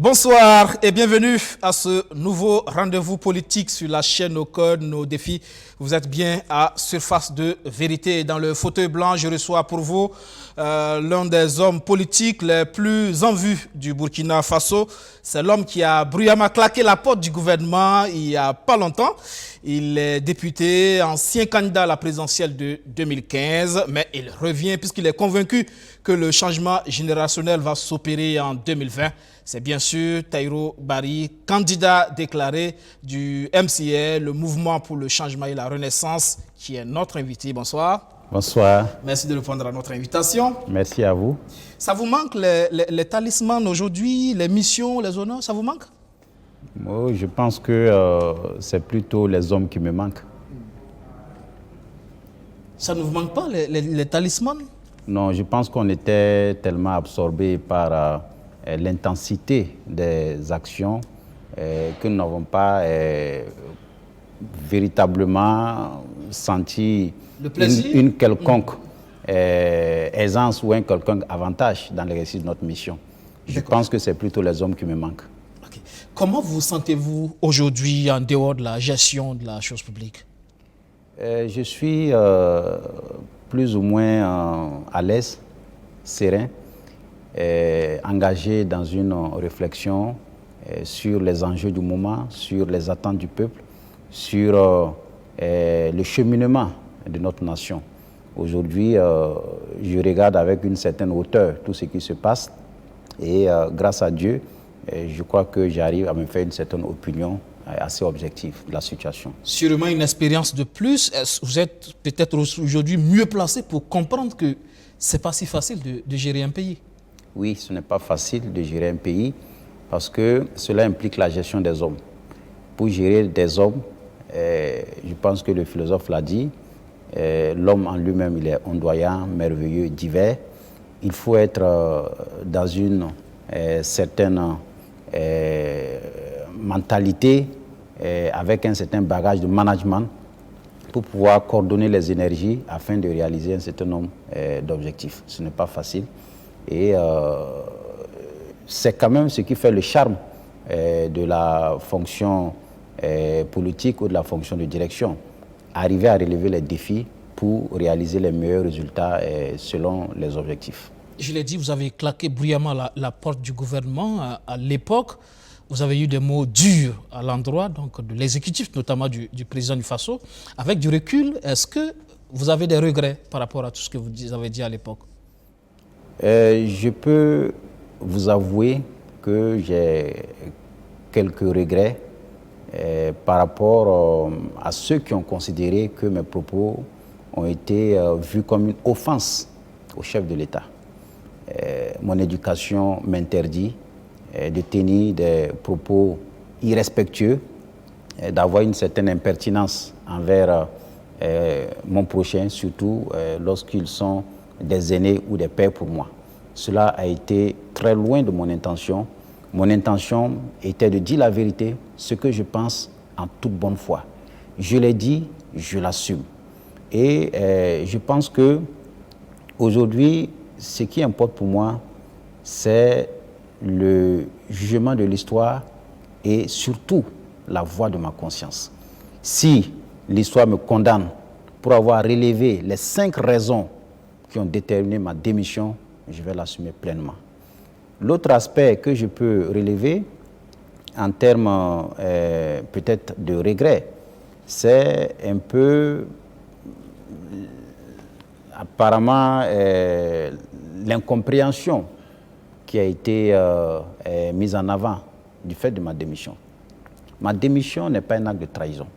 Bonsoir et bienvenue à ce nouveau rendez-vous politique sur la chaîne Nos Codes, Nos Défis. Vous êtes bien à Surface de Vérité. Dans le fauteuil blanc, je reçois pour vous l'un des hommes politiques les plus en vue du Burkina Faso. C'est l'homme qui a bruyamment claqué la porte du gouvernement il n'y a pas longtemps. Il est député, ancien candidat à la présidentielle de 2015, mais il revient puisqu'il est convaincu que le changement générationnel va s'opérer en 2020. C'est bien sûr Tahirou Barry, candidat déclaré du MCA, le Mouvement pour le changement et la renaissance, qui est notre invité. Bonsoir. Bonsoir. Merci de répondre à notre invitation. Merci à vous. Ça vous manque les talismans aujourd'hui, les missions, les honneurs, ça vous manque? Moi, je pense que c'est plutôt les hommes qui me manquent. Ça ne vous manque pas, les talismans? Non, je pense qu'on était tellement absorbés par l'intensité des actions que nous n'avons pas véritablement senti une quelconque aisance ou un quelconque avantage dans l'exercice de notre mission. Je pense que c'est plutôt les hommes qui me manquent. Okay. Comment vous sentez-vous aujourd'hui en dehors de la gestion de la chose publique? Je suis plus ou moins à l'aise, serein, engagé dans une réflexion sur les enjeux du moment, sur les attentes du peuple, sur le cheminement de notre nation. Aujourd'hui, je regarde avec une certaine hauteur tout ce qui se passe et grâce à Dieu, je crois que j'arrive à me faire une certaine opinion assez objective de la situation. Sûrement une expérience de plus. Vous êtes peut-être aujourd'hui mieux placé pour comprendre que ce n'est pas si facile de gérer un pays. Oui, ce n'est pas facile de gérer un pays parce que cela implique la gestion des hommes. Pour gérer des hommes, je pense que le philosophe l'a dit, l'homme en lui-même, il est ondoyant, merveilleux, divers. Il faut être dans une certaine mentalité, avec un certain bagage de management pour pouvoir coordonner les énergies afin de réaliser un certain nombre d'objectifs. Ce n'est pas facile et c'est quand même ce qui fait le charme de la fonction politique ou de la fonction de direction. Arriver à relever les défis pour réaliser les meilleurs résultats selon les objectifs. Je l'ai dit, vous avez claqué bruyamment la porte du gouvernement à l'époque. Vous avez eu des mots durs à l'endroit de l'exécutif, notamment du président du Faso. Avec du recul, est-ce que vous avez des regrets par rapport à tout ce que vous avez dit à l'époque? Je peux vous avouer que j'ai quelques regrets par rapport à ceux qui ont considéré que mes propos ont été vus comme une offense au chef de l'État. Mon éducation m'interdit de tenir des propos irrespectueux, d'avoir une certaine impertinence envers mon prochain, surtout lorsqu'ils sont des aînés ou des pères pour moi. Cela a été très loin de mon intention. Mon intention était de dire la vérité, ce que je pense en toute bonne foi. Je l'ai dit, je l'assume. Et je pense que aujourd'hui, ce qui importe pour moi, c'est le jugement de l'histoire et surtout la voix de ma conscience. Si l'histoire me condamne pour avoir relevé les 5 raisons qui ont déterminé ma démission, je vais l'assumer pleinement. L'autre aspect que je peux relever en termes peut-être de regret, c'est un peu apparemment l'incompréhension qui a été mise en avant du fait de ma démission. Ma démission n'est pas un acte de trahison.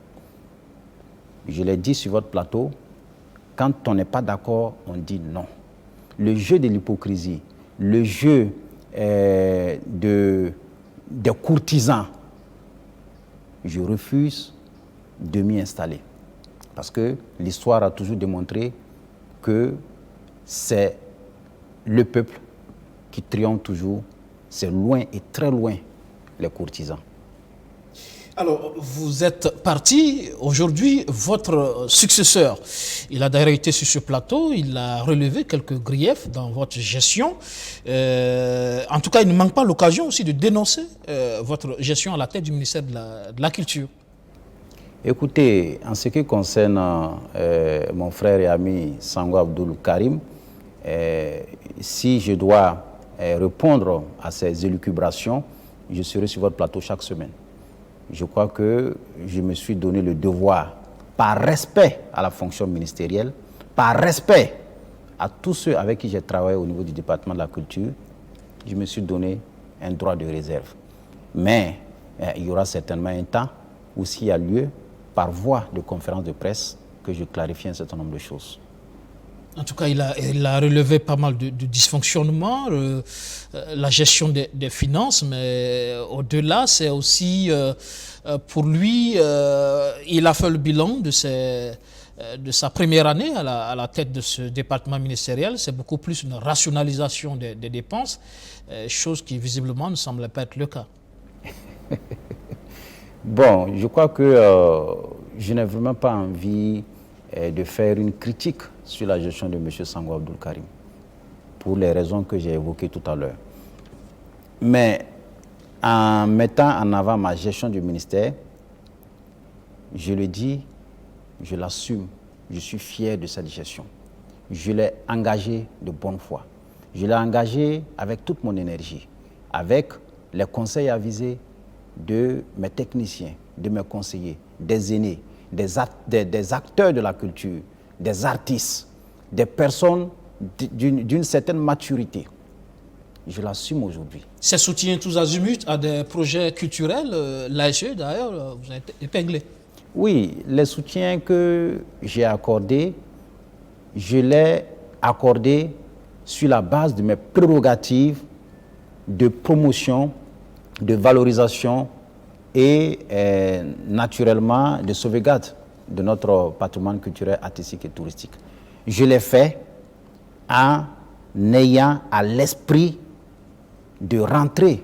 Je l'ai dit sur votre plateau, quand on n'est pas d'accord, on dit non. Le jeu de l'hypocrisie, le jeu des courtisans, je refuse de m'y installer. Parce que l'histoire a toujours démontré que c'est le peuple qui triomphe toujours, c'est loin et très loin les courtisans. Alors, vous êtes parti. Aujourd'hui, votre successeur, il a d'ailleurs été sur ce plateau, il a relevé quelques griefs dans votre gestion. En tout cas, il ne manque pas l'occasion aussi de dénoncer votre gestion à la tête du ministère de la Culture. Écoutez, en ce qui concerne mon frère et ami Sango Abdoul Karim, si je dois répondre à ces élucubrations, je serai sur votre plateau chaque semaine. Je crois que je me suis donné le devoir, par respect à la fonction ministérielle, par respect à tous ceux avec qui j'ai travaillé au niveau du département de la culture, je me suis donné un droit de réserve. Mais il y aura certainement un temps où s'il y a lieu, par voie de conférence de presse, que je clarifie un certain nombre de choses. En tout cas, il a relevé pas mal de dysfonctionnements, la gestion des finances, mais au-delà, c'est aussi, pour lui, il a fait le bilan de sa première année à la tête de ce département ministériel. C'est beaucoup plus une rationalisation des dépenses, chose qui visiblement ne semble pas être le cas. Bon, je crois que je n'ai vraiment pas envie de faire une critique sur la gestion de M. Sango Abdoul Karim, pour les raisons que j'ai évoquées tout à l'heure. Mais en mettant en avant ma gestion du ministère, je le dis, je l'assume, je suis fier de cette gestion. Je l'ai engagée de bonne foi. Je l'ai engagée avec toute mon énergie, avec les conseils avisés de mes techniciens, de mes conseillers, des aînés, des acteurs de la culture, des artistes, des personnes d'une certaine maturité. Je l'assume aujourd'hui. Ces soutiens tous azimuts à des projets culturels, l'ASE d'ailleurs, vous avez épinglé. Oui, les soutiens que j'ai accordés, je les accordés sur la base de mes prérogatives de promotion, de valorisation et naturellement de sauvegarde de notre patrimoine culturel, artistique et touristique. Je l'ai fait en ayant à l'esprit de rentrer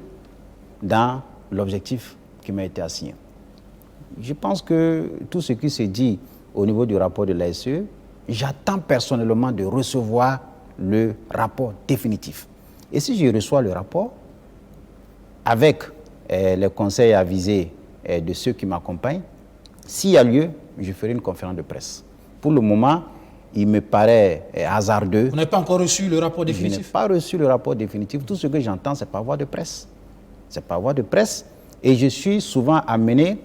dans l'objectif qui m'a été assigné. Je pense que tout ce qui se dit au niveau du rapport de l'ASE, j'attends personnellement de recevoir le rapport définitif. Et si je reçois le rapport, avec les conseils avisés de ceux qui m'accompagnent, s'il y a lieu, je ferai une conférence de presse. Pour le moment, il me paraît hasardeux. Vous n'avez pas encore reçu le rapport définitif? Je n'ai pas reçu le rapport définitif. Tout ce que j'entends, c'est par voie de presse. C'est par voie de presse. Et je suis souvent amené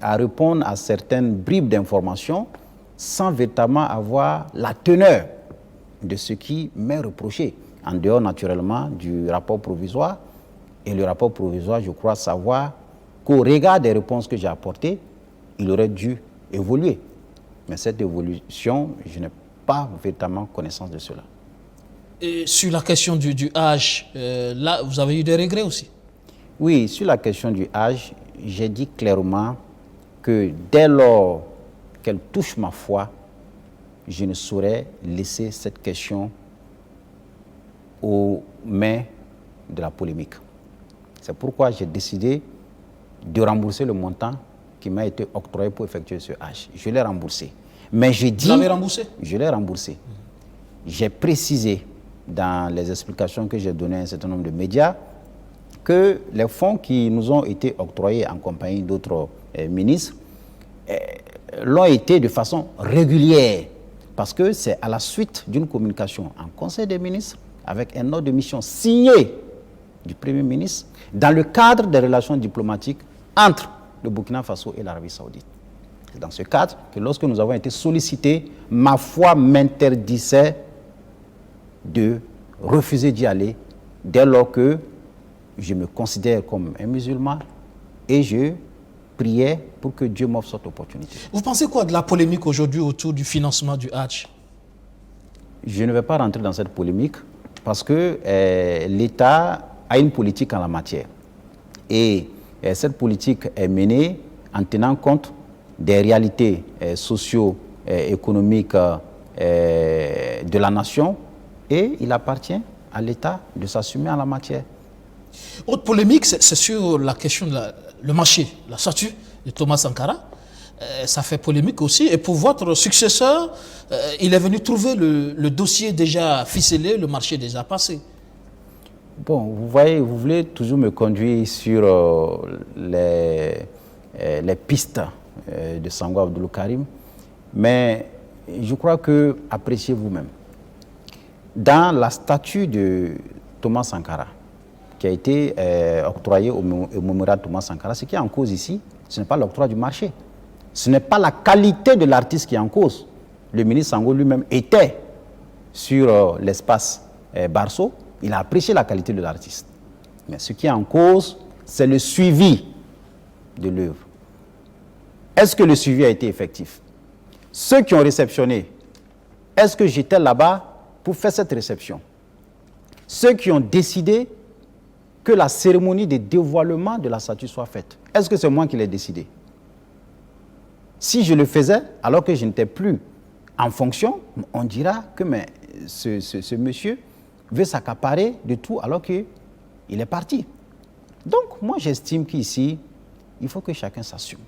à répondre à certaines bribes d'informations sans véritablement avoir la teneur de ce qui m'est reproché, en dehors naturellement du rapport provisoire. Et le rapport provisoire, je crois savoir qu'au regard des réponses que j'ai apportées, il aurait dû évoluer. Mais cette évolution, je n'ai pas véritablement connaissance de cela. Et sur la question du âge, là, vous avez eu des regrets aussi? Oui, sur la question du âge, j'ai dit clairement que dès lors qu'elle touche ma foi, je ne saurais laisser cette question aux mains de la polémique. C'est pourquoi j'ai décidé de rembourser le montant qui m'a été octroyé pour effectuer ce H. Je l'ai remboursé. Mais je dis... Vous l'avez remboursé? Je l'ai remboursé. J'ai précisé dans les explications que j'ai données à un certain nombre de médias que les fonds qui nous ont été octroyés en compagnie d'autres ministres l'ont été de façon régulière. Parce que c'est à la suite d'une communication en Conseil des ministres avec un ordre de mission signé du Premier ministre dans le cadre des relations diplomatiques entre le Burkina Faso et l'Arabie Saoudite. C'est dans ce cadre que lorsque nous avons été sollicités, ma foi m'interdisait de refuser d'y aller dès lors que je me considère comme un musulman et je priais pour que Dieu m'offre cette opportunité. Vous pensez quoi de la polémique aujourd'hui autour du financement du Hajj? Je ne vais pas rentrer dans cette polémique parce que l'État a une politique en la matière. Et cette politique est menée en tenant compte des réalités socio-économiques de la nation et il appartient à l'État de s'assumer en la matière. Autre polémique, c'est sur la question de le marché, la statue de Thomas Sankara. Ça fait polémique aussi. Et pour votre successeur, il est venu trouver le dossier déjà ficelé, le marché déjà passé. Bon, vous voyez, vous voulez toujours me conduire sur les pistes de Sango Abdoul Karim, mais je crois que, appréciez vous-même, dans la statue de Thomas Sankara, qui a été octroyée au mémorial Thomas Sankara, ce qui est en cause ici, ce n'est pas l'octroi du marché. Ce n'est pas la qualité de l'artiste qui est en cause. Le ministre Sango lui-même était sur l'espace Barceau. Il a apprécié la qualité de l'artiste. Mais ce qui est en cause, c'est le suivi de l'œuvre. Est-ce que le suivi a été effectif? Ceux qui ont réceptionné, est-ce que j'étais là-bas pour faire cette réception? Ceux qui ont décidé que la cérémonie de dévoilement de la statue soit faite, est-ce que c'est moi qui l'ai décidé? Si je le faisais, alors que je n'étais plus en fonction, on dira que mais, ce monsieur veut s'accaparer de tout alors qu'il est parti. Donc, moi, j'estime qu'ici, il faut que chacun s'assume.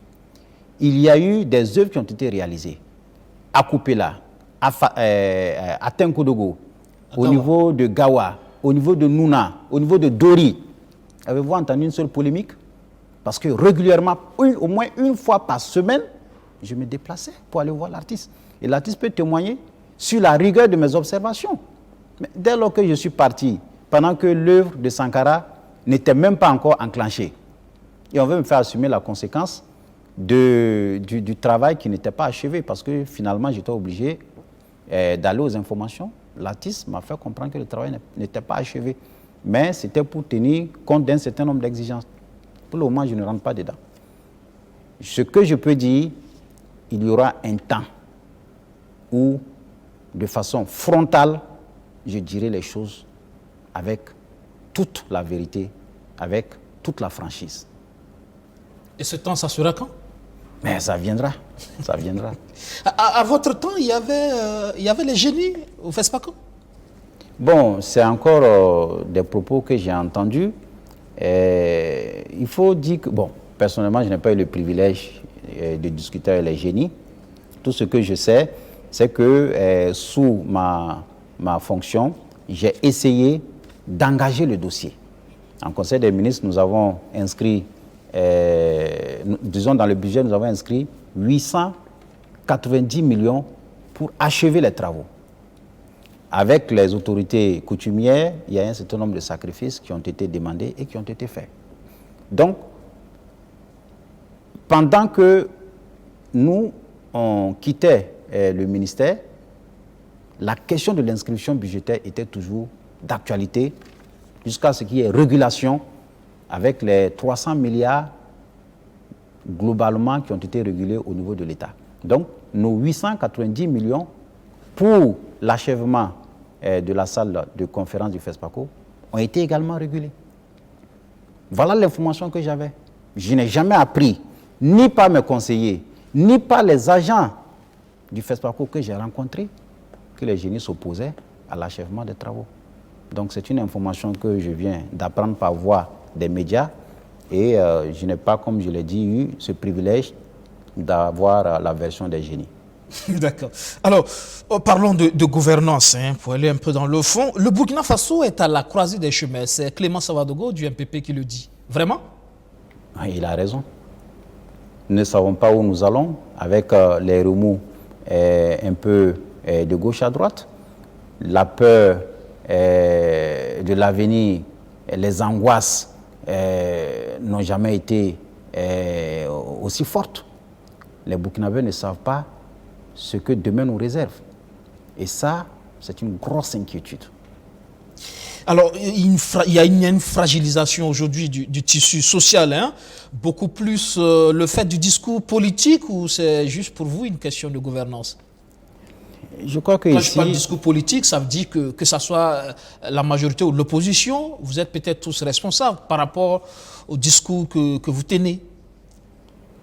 Il y a eu des œuvres qui ont été réalisées à Koupela, à Tenkodogo, au niveau de Gawa, au niveau de Nouna, au niveau de Dori. Avez-vous entendu une seule polémique? Parce que régulièrement, au moins une fois par semaine, je me déplaçais pour aller voir l'artiste. Et l'artiste peut témoigner sur la rigueur de mes observations. Mais dès lors que je suis parti, pendant que l'œuvre de Sankara n'était même pas encore enclenchée, et on veut me faire assumer la conséquence du travail qui n'était pas achevé, parce que finalement j'étais obligé d'aller aux informations. L'artiste m'a fait comprendre que le travail n'était pas achevé, mais c'était pour tenir compte d'un certain nombre d'exigences. Pour le moment, je ne rentre pas dedans. Ce que je peux dire, il y aura un temps où, de façon frontale, je dirai les choses avec toute la vérité, avec toute la franchise. Et ce temps, ça sera quand? Mais ça viendra, ça viendra. À votre temps, il y avait les génies au FESPACO? Bon, c'est encore des propos que j'ai entendus. Il faut dire que, bon, personnellement, je n'ai pas eu le privilège de discuter avec les génies. Tout ce que je sais, c'est que sous ma fonction, j'ai essayé d'engager le dossier. En Conseil des ministres, nous avons inscrit, disons dans le budget, nous avons inscrit 890 millions pour achever les travaux. Avec les autorités coutumières, il y a un certain nombre de sacrifices qui ont été demandés et qui ont été faits. Donc, pendant que nous, on quittait le ministère, la question de l'inscription budgétaire était toujours d'actualité jusqu'à ce qu'il y ait régulation avec les 300 milliards globalement qui ont été régulés au niveau de l'État. Donc, nos 890 millions pour l'achèvement de la salle de conférence du FESPACO ont été également régulés. Voilà l'information que j'avais. Je n'ai jamais appris, ni par mes conseillers, ni par les agents du FESPACO que j'ai rencontrés, que les génies s'opposaient à l'achèvement des travaux. Donc c'est une information que je viens d'apprendre par voie des médias et je n'ai pas, comme je l'ai dit, eu ce privilège d'avoir la version des génies. D'accord. Alors, parlons de gouvernance, pour aller un peu dans le fond. Le Burkina Faso est à la croisée des chemins. C'est Clément Savadogo du MPP qui le dit. Vraiment? Il a raison. Nous ne savons pas où nous allons avec les remous un peu de gauche à droite. La peur de l'avenir, les angoisses n'ont jamais été aussi fortes. Les Burkinabés ne savent pas ce que demain nous réserve. Et ça, c'est une grosse inquiétude. Alors, il y a une fragilisation aujourd'hui du tissu social, beaucoup plus le fait du discours politique ou c'est juste pour vous une question de gouvernance? Je crois que Quand ici, je parle de discours politique, ça veut dire que ce soit la majorité ou l'opposition, vous êtes peut-être tous responsables par rapport au discours que vous tenez.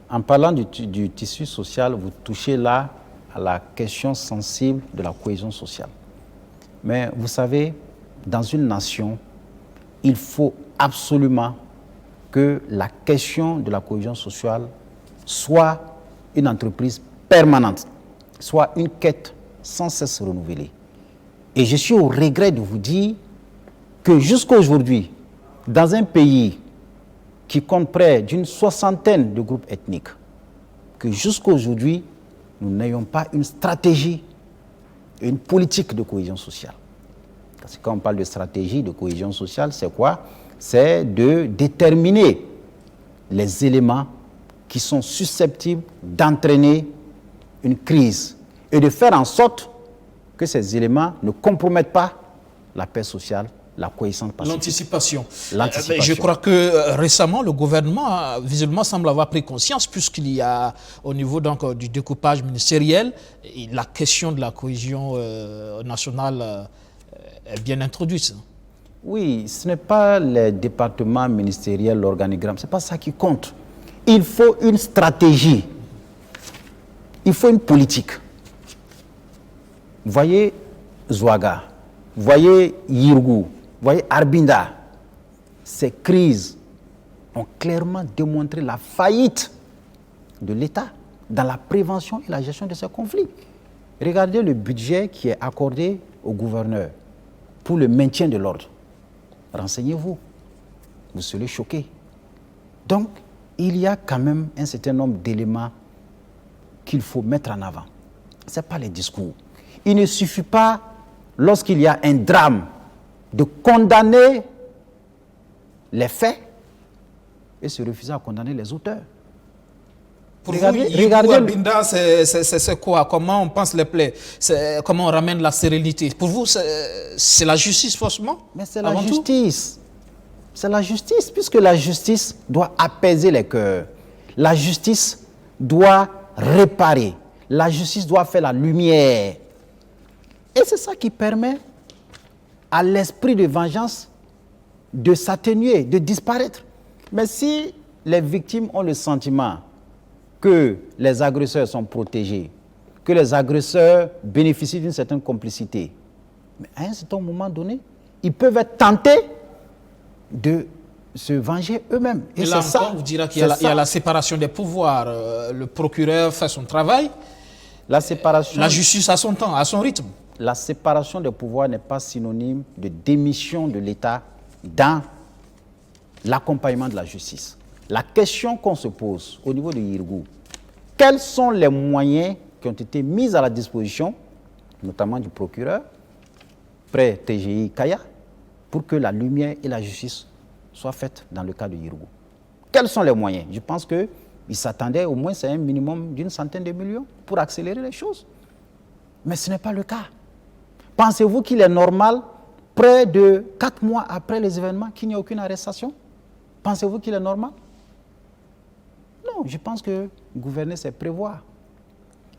En parlant du tissu social, vous touchez là à la question sensible de la cohésion sociale. Mais vous savez, dans une nation, il faut absolument que la question de la cohésion sociale soit une entreprise permanente, soit une quête sans cesse renouvelée. Et je suis au regret de vous dire que jusqu'à aujourd'hui, dans un pays qui compte près d'une soixantaine de groupes ethniques, que jusqu'à aujourd'hui, nous n'ayons pas une stratégie, une politique de cohésion sociale. Parce que quand on parle de stratégie de cohésion sociale, c'est quoi? C'est de déterminer les éléments qui sont susceptibles d'entraîner une crise et de faire en sorte que ces éléments ne compromettent pas la paix sociale, la cohésion pacifique. L'anticipation. L'anticipation. Je crois que récemment, le gouvernement, visiblement, semble avoir pris conscience, puisqu'il y a, au niveau donc, du découpage ministériel, la question de la cohésion nationale est bien introduite. Oui, ce n'est pas les départements ministériels, l'organigramme, ce n'est pas ça qui compte. Il faut une stratégie, il faut une politique. Vous voyez Zouaga, vous voyez Yirgou, vous voyez Arbinda, ces crises ont clairement démontré la faillite de l'État dans la prévention et la gestion de ces conflits. Regardez le budget qui est accordé au gouverneur pour le maintien de l'ordre. Renseignez-vous, vous serez choqués. Donc, il y a quand même un certain nombre d'éléments qu'il faut mettre en avant. Ce n'est pas les discours. Il ne suffit pas, lorsqu'il y a un drame, de condamner les faits et se refuser à condamner les auteurs. Pour regardez Arbinda, c'est quoi? Comment on pense les plaies? Comment on ramène la sérénité? Pour vous, c'est la justice, forcément? Mais c'est la justice. C'est la justice, puisque la justice doit apaiser les cœurs. La justice doit réparer. La justice doit faire la lumière. Et c'est ça qui permet à l'esprit de vengeance de s'atténuer, de disparaître. Mais si les victimes ont le sentiment que les agresseurs sont protégés, que les agresseurs bénéficient d'une certaine complicité, mais à un certain moment donné, ils peuvent être tentés de se venger eux-mêmes. Et là encore, vous direz qu'il y a la séparation des pouvoirs. Le procureur fait son travail. La justice a son temps, a son rythme. La séparation des pouvoirs n'est pas synonyme de démission de l'État dans l'accompagnement de la justice. La question qu'on se pose au niveau de Yirgou, quels sont les moyens qui ont été mis à la disposition, notamment du procureur, près TGI Kaya, pour que la lumière et la justice soient faites dans le cas de Yirgou? Quels sont les moyens? Je pense qu'ils s'attendaient au moins à un minimum d'une centaine de millions pour accélérer les choses. Mais ce n'est pas le cas. Pensez-vous qu'il est normal, près de 4 mois après les événements, qu'il n'y ait aucune arrestation? Pensez-vous qu'il est normal? Non, je pense que gouverner, c'est prévoir.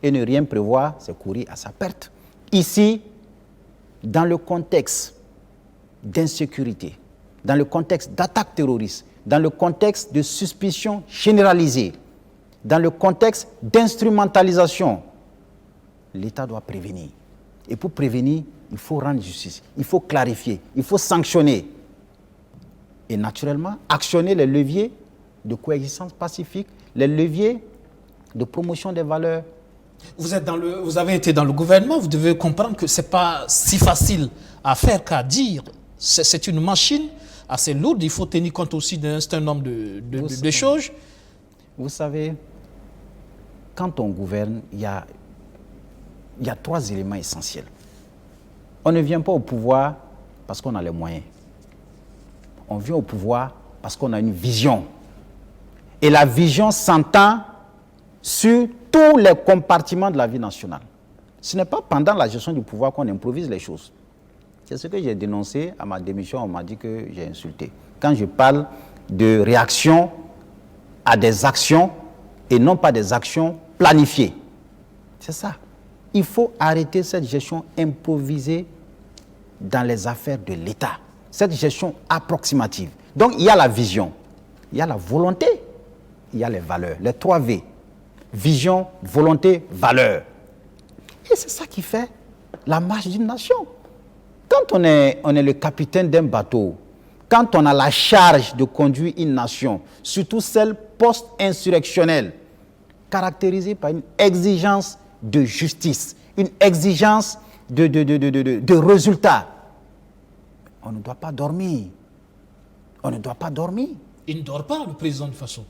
Et ne rien prévoir, c'est courir à sa perte. Ici, dans le contexte d'insécurité, dans le contexte d'attaque terroriste, dans le contexte de suspicion généralisée, dans le contexte d'instrumentalisation, l'État doit prévenir. Et pour prévenir, il faut rendre justice, il faut clarifier, il faut sanctionner. Et naturellement, actionner les leviers de coexistence pacifique, les leviers de promotion des valeurs. Vous avez été dans le gouvernement, vous devez comprendre que ce n'est pas si facile à faire qu'à dire. C'est une machine assez lourde, il faut tenir compte aussi d'un certain nombre de choses. Vous savez, quand on gouverne, il y a 3 éléments essentiels. On ne vient pas au pouvoir parce qu'on a les moyens. On vient au pouvoir parce qu'on a une vision. Et la vision s'entend sur tous les compartiments de la vie nationale. Ce n'est pas pendant la gestion du pouvoir qu'on improvise les choses. C'est ce que j'ai dénoncé à ma démission, on m'a dit que j'ai insulté. Quand je parle de réaction à des actions et non pas des actions planifiées. C'est ça. Il faut arrêter cette gestion improvisée dans les affaires de l'État. Cette gestion approximative. Donc, il y a la vision, il y a la volonté, il y a les valeurs. Les 3 V. Vision, volonté, valeur. Et c'est ça qui fait la marche d'une nation. Quand on est le capitaine d'un bateau, quand on a la charge de conduire une nation, surtout celle post-insurrectionnelle, caractérisée par une exigence de justice, une exigence de résultats. On ne doit pas dormir. On ne doit pas dormir. Il ne dort pas, le président de Faso.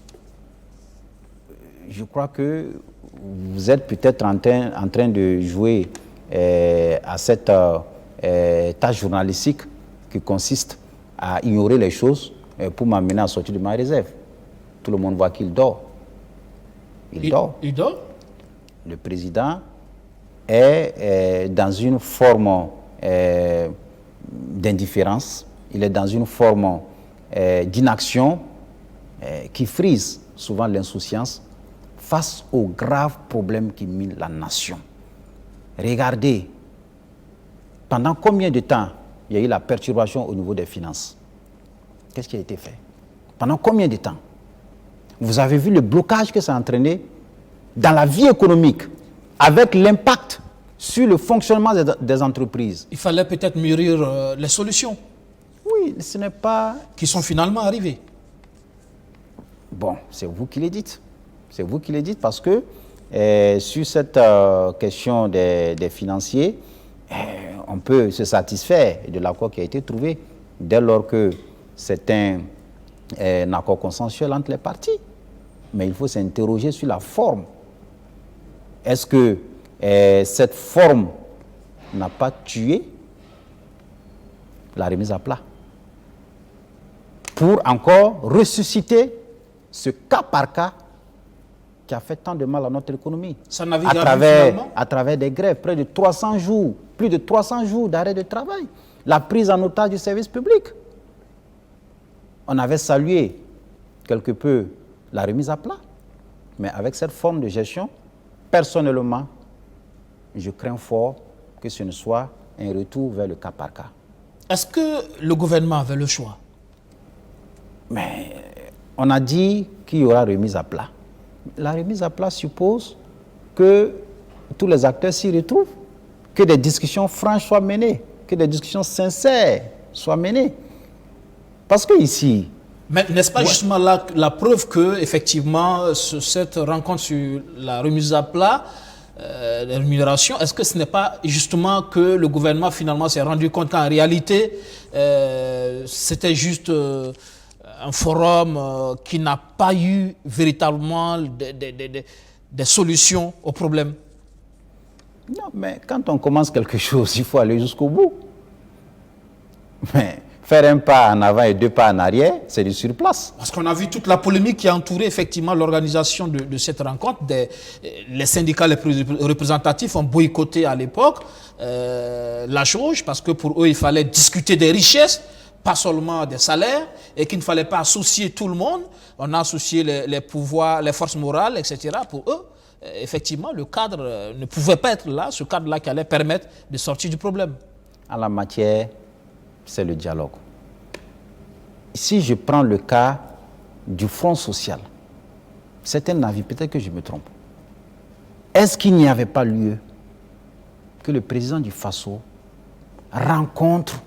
Je crois que vous êtes peut-être en train de jouer à cette tâche journalistique qui consiste à ignorer les choses pour m'amener à sortir de ma réserve. Tout le monde voit qu'il dort. Il dort. Il dort? Le président est dans une forme d'indifférence, il est dans une forme d'inaction qui frise souvent l'insouciance face aux graves problèmes qui minent la nation. Regardez, pendant combien de temps il y a eu la perturbation au niveau des finances? Qu'est-ce qui a été fait? Pendant combien de temps? Vous avez vu le blocage que ça a entraîné dans la vie économique, avec l'impact sur le fonctionnement des entreprises. Il fallait peut-être mûrir les solutions. Oui, ce n'est pas... Qui sont finalement arrivées. Bon, c'est vous qui le dites. C'est vous qui le dites parce que sur cette question des financiers, on peut se satisfaire de l'accord qui a été trouvé dès lors que c'est un accord consensuel entre les parties. Mais il faut s'interroger sur la forme. Est-ce que cette forme n'a pas tué la remise à plat pour encore ressusciter ce cas par cas qui a fait tant de mal à notre économie à travers des grèves, près de 300 jours, plus de 300 jours d'arrêt de travail, la prise en otage du service public. On avait salué quelque peu la remise à plat, mais avec cette forme de gestion, personnellement, je crains fort que ce ne soit un retour vers le cas par cas. Est-ce que le gouvernement avait le choix? Mais on a dit qu'il y aura remise à plat. La remise à plat suppose que tous les acteurs s'y retrouvent, que des discussions franches soient menées, que des discussions sincères soient menées. Parce que ici... Mais n'est-ce pas justement là la preuve que, effectivement, cette rencontre sur la remise à plat, la rémunération, est-ce que ce n'est pas justement que le gouvernement finalement s'est rendu compte qu'en réalité, c'était juste un forum qui n'a pas eu véritablement des solutions aux problèmes? Non, mais quand on commence quelque chose, il faut aller jusqu'au bout. Mais faire un pas en avant et deux pas en arrière, c'est du surplace. Parce qu'on a vu toute la polémique qui a entouré effectivement l'organisation de cette rencontre. Les syndicats les plus représentatifs ont boycotté à l'époque la chose parce que pour eux, il fallait discuter des richesses, pas seulement des salaires, et qu'il ne fallait pas associer tout le monde. On a associé les pouvoirs, les forces morales, etc. Pour eux, effectivement, le cadre ne pouvait pas être là, ce cadre-là qui allait permettre de sortir du problème. En la matière, c'est le dialogue. Si je prends le cas du Front social, c'est un avis, peut-être que je me trompe. Est-ce qu'il n'y avait pas lieu que le président du Faso rencontre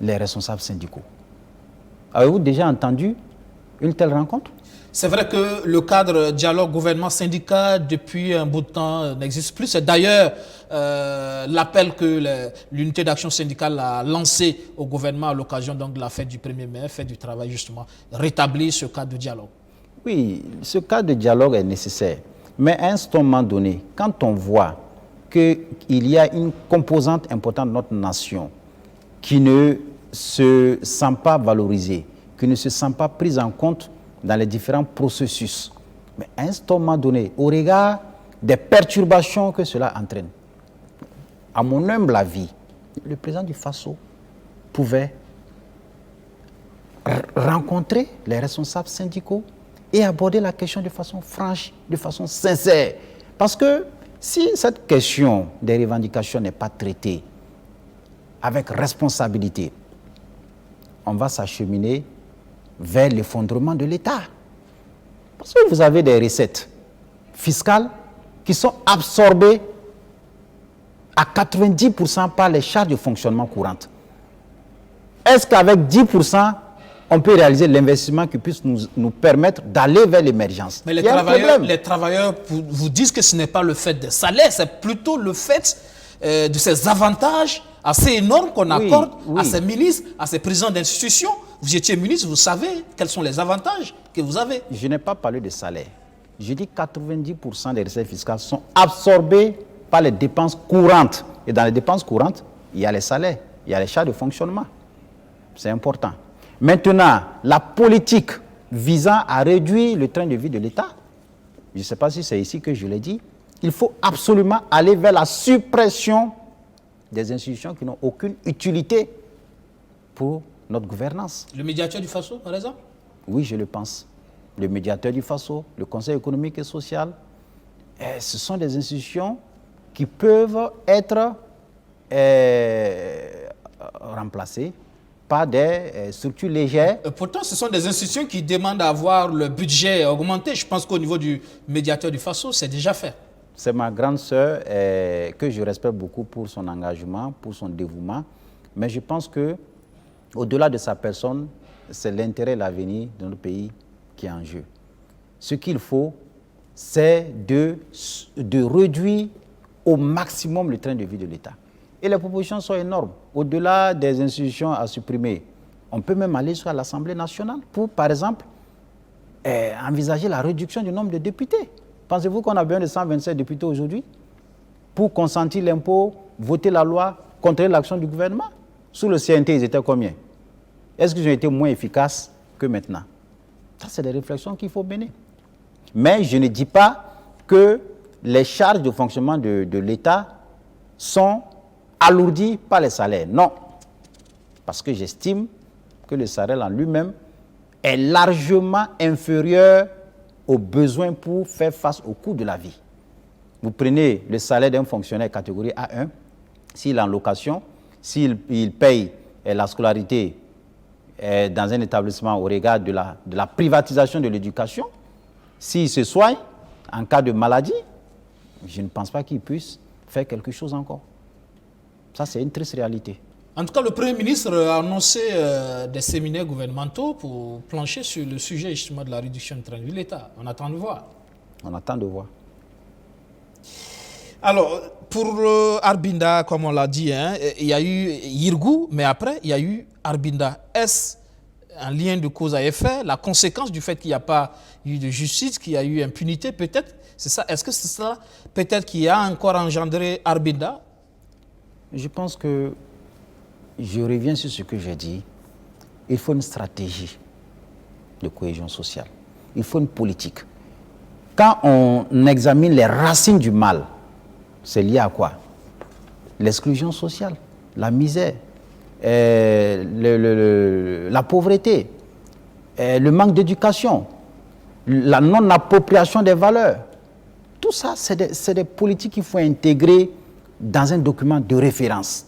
les responsables syndicaux? Avez-vous déjà entendu une telle rencontre? C'est vrai que le cadre dialogue gouvernement-syndicat depuis un bout de temps n'existe plus. C'est d'ailleurs l'appel que l'unité d'action syndicale a lancé au gouvernement à l'occasion de la fête du 1er mai, fête du travail justement, rétablir ce cadre de dialogue. Oui, ce cadre de dialogue est nécessaire. Mais à un moment donné, quand on voit qu'il y a une composante importante de notre nation qui ne se sent pas valorisée, qui ne se sent pas prise en compte dans les différents processus. Mais à un moment donné, au regard des perturbations que cela entraîne, à mon humble avis, le président du Faso pouvait rencontrer les responsables syndicaux et aborder la question de façon franche, de façon sincère. Parce que si cette question des revendications n'est pas traitée avec responsabilité, on va s'acheminer vers l'effondrement de l'État. Parce que vous avez des recettes fiscales qui sont absorbées à 90% par les charges de fonctionnement courantes. Est-ce qu'avec 10%, on peut réaliser l'investissement qui puisse nous permettre d'aller vers l'émergence. Mais les travailleurs vous disent que ce n'est pas le fait des salaires, c'est plutôt le fait de ces avantages assez énormes qu'on accorde à ces ministres, à ces présidents d'institutions. Vous étiez ministre, vous savez quels sont les avantages que vous avez. Je n'ai pas parlé de salaire. Je dis 90% des recettes fiscales sont absorbées par les dépenses courantes. Et dans les dépenses courantes, il y a les salaires, il y a les charges de fonctionnement. C'est important. Maintenant, la politique visant à réduire le train de vie de l'État, je ne sais pas si c'est ici que je l'ai dit, il faut absolument aller vers la suppression des institutions qui n'ont aucune utilité pour notre gouvernance. Le médiateur du Faso, par exemple? Oui, je le pense. Le médiateur du Faso, le Conseil économique et social, ce sont des institutions qui peuvent être remplacées par des structures légères. Pourtant, ce sont des institutions qui demandent à avoir le budget augmenté. Je pense qu'au niveau du médiateur du Faso, c'est déjà fait. C'est ma grande sœur que je respecte beaucoup pour son engagement, pour son dévouement. Mais je pense que au-delà de sa personne, c'est l'intérêt et l'avenir de notre pays qui est en jeu. Ce qu'il faut, c'est de réduire au maximum le train de vie de l'État. Et les propositions sont énormes. Au-delà des institutions à supprimer, on peut même aller sur l'Assemblée nationale pour, par exemple, envisager la réduction du nombre de députés. Pensez-vous qu'on a besoin de 127 députés aujourd'hui pour consentir l'impôt, voter la loi, contrôler l'action du gouvernement? Sous le CNT, ils étaient combien? Est-ce qu'ils ont été moins efficaces que maintenant? Ça, c'est des réflexions qu'il faut mener. Mais je ne dis pas que les charges de fonctionnement de l'État sont alourdies par les salaires. Non. Parce que j'estime que le salaire en lui-même est largement inférieur aux besoins pour faire face au coût de la vie. Vous prenez le salaire d'un fonctionnaire catégorie A1, s'il est en location, s'il paye la scolarité dans un établissement au regard de la privatisation de l'éducation, s'il se soigne en cas de maladie, je ne pense pas qu'il puisse faire quelque chose encore. Ça, c'est une triste réalité. En tout cas, le Premier ministre a annoncé des séminaires gouvernementaux pour plancher sur le sujet justement de la réduction du train de vie de l'État. On attend de voir. On attend de voir. Alors, pour Arbinda, comme on l'a dit, il y a eu Yirgou, mais après, il y a eu Arbinda. Est-ce un lien de cause à effet, la conséquence du fait qu'il n'y a pas eu de justice, qu'il y a eu impunité, peut-être? C'est ça. Est-ce que c'est ça, peut-être, qui a encore engendré Arbinda? Je pense que, je reviens sur ce que j'ai dit, il faut une stratégie de cohésion sociale. Il faut une politique. Quand on examine les racines du mal, c'est lié à quoi? L'exclusion sociale, la misère, la pauvreté, le manque d'éducation, la non-appropriation des valeurs. Tout ça, c'est des politiques qu'il faut intégrer dans un document de référence.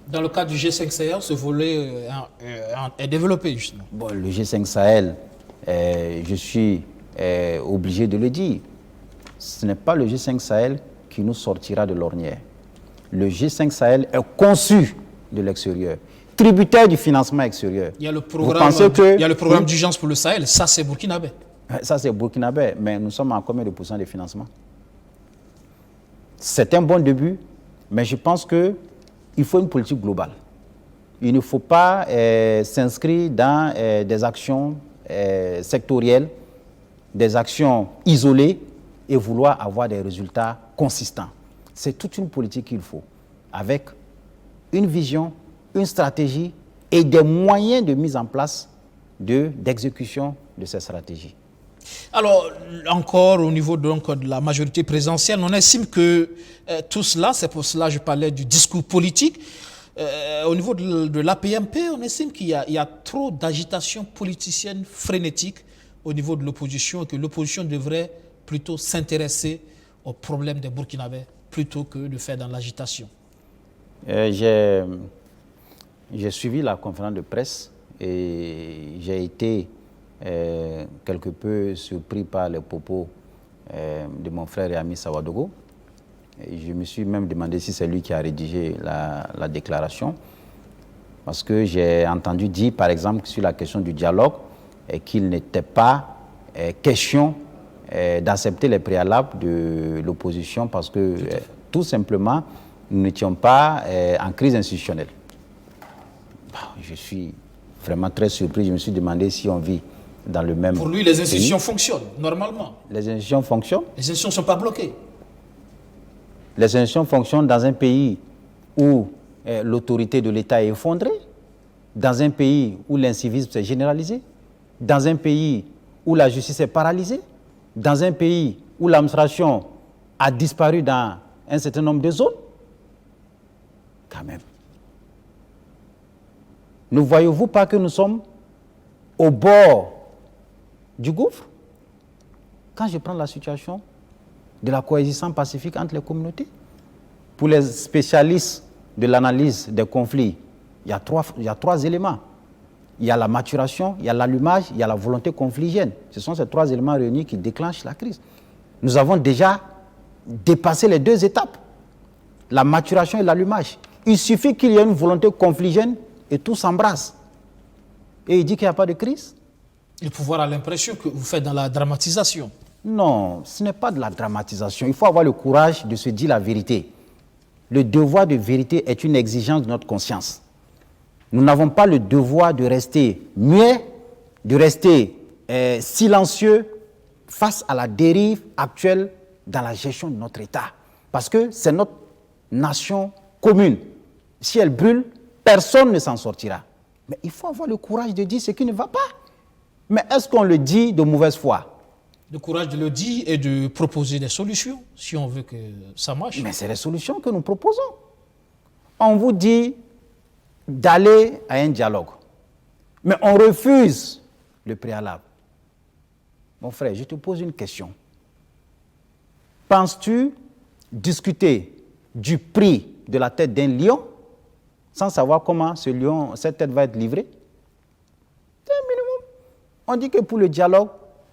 Dans le cadre du G5 Sahel, ce volet est développé justement. Bon, le G5 Sahel, je suis obligé de le dire, ce n'est pas le G5 Sahel qui nous sortira de l'ornière. Le G5 Sahel est conçu de l'extérieur, tributaire du financement extérieur. Il y a le programme d'urgence pour le Sahel, ça c'est burkinabé. Ça c'est burkinabé, mais nous sommes à combien de pourcents de financement? C'est un bon début, mais je pense qu'il faut une politique globale. Il ne faut pas s'inscrire dans des actions sectorielles, des actions isolées et vouloir avoir des résultats consistants. C'est toute une politique qu'il faut, avec une vision, une stratégie et des moyens de mise en place d'exécution de ces stratégies. Alors, encore au niveau donc, de la majorité présidentielle, on estime que tout cela, c'est pour cela que je parlais du discours politique. Au niveau de l'APMP, on estime qu'il y a trop d'agitation politicienne frénétique au niveau de l'opposition et que l'opposition devrait plutôt s'intéresser aux problèmes des Burkinabés plutôt que de faire dans l'agitation. J'ai suivi la conférence de presse et j'ai été quelque peu surpris par les propos de mon frère et ami Sawadogo. Et je me suis même demandé si c'est lui qui a rédigé la déclaration. Parce que j'ai entendu dire, par exemple, sur la question du dialogue, qu'il n'était pas question d'accepter les préalables de l'opposition parce que, tout simplement, nous n'étions pas en crise institutionnelle. Bon, je suis vraiment très surpris. Je me suis demandé si on vit dans le même... Pour lui, les institutions fonctionnent, normalement. Les institutions fonctionnent. Les institutions ne sont pas bloquées. Les institutions fonctionnent dans un pays où l'autorité de l'État est effondrée, dans un pays où l'incivisme s'est généralisé, dans un pays où la justice est paralysée, dans un pays où l'administration a disparu dans un certain nombre de zones. Quand même. Ne voyez-vous pas que nous sommes au bord du gouffre? Quand je prends la situation de la coexistence pacifique entre les communautés, pour les spécialistes de l'analyse des conflits, il y a trois éléments. Il y a la maturation, il y a l'allumage, il y a la volonté confligène. Ce sont ces trois éléments réunis qui déclenchent la crise. Nous avons déjà dépassé les deux étapes, la maturation et l'allumage. Il suffit qu'il y ait une volonté confligène et tout s'embrasse. Et il dit qu'il n'y a pas de crise. Le pouvoir a l'impression que vous faites dans la dramatisation. Non, ce n'est pas de la dramatisation. Il faut avoir le courage de se dire la vérité. Le devoir de vérité est une exigence de notre conscience. Nous n'avons pas le devoir de rester muets, de rester silencieux face à la dérive actuelle dans la gestion de notre État. Parce que c'est notre nation commune. Si elle brûle, personne ne s'en sortira. Mais il faut avoir le courage de dire ce qui ne va pas. Mais est-ce qu'on le dit de mauvaise foi? Le courage de le dire et de proposer des solutions, si on veut que ça marche. Mais c'est les solutions que nous proposons. On vous dit d'aller à un dialogue, mais on refuse le préalable. Mon frère, je te pose une question. Penses-tu discuter du prix de la tête d'un lion sans savoir comment cette tête va être livrée? C'est un minimum. On dit que pour le dialogue,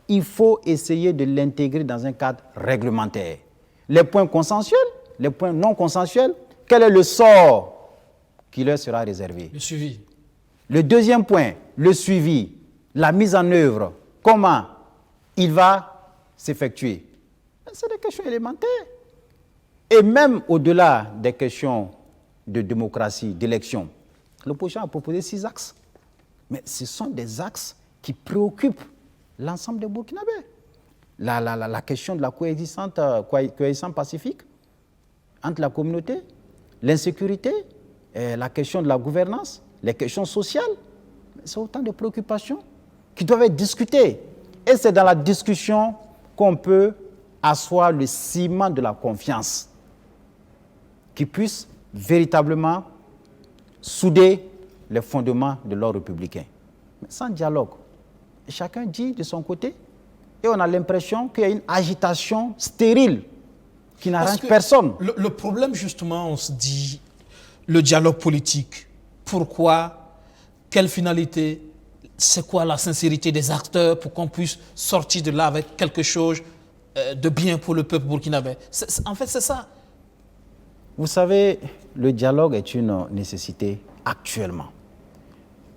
il faut essayer de l'intégrer dans un cadre réglementaire. Les points consensuels, les points non consensuels, quel est le sort qui leur sera réservé? Le suivi. Le deuxième point, le suivi, la mise en œuvre, comment il va s'effectuer. C'est des questions élémentaires. Et même au-delà des questions de démocratie, d'élection, l'opposition a proposé 6 axes. Mais ce sont des axes qui préoccupent l'ensemble des Burkinabés. La question de la coexistence pacifique entre la communauté, l'insécurité, la question de la gouvernance, les questions sociales, c'est autant de préoccupations qui doivent être discutées. Et c'est dans la discussion qu'on peut asseoir le ciment de la confiance qui puisse véritablement souder les fondements de l'ordre républicain. Mais sans dialogue, chacun dit de son côté, et on a l'impression qu'il y a une agitation stérile qui n'arrange personne. Le problème, justement, on se dit, le dialogue politique, pourquoi, quelle finalité, c'est quoi la sincérité des acteurs pour qu'on puisse sortir de là avec quelque chose de bien pour le peuple burkinabé. En fait, c'est ça. Vous savez, le dialogue est une nécessité actuellement.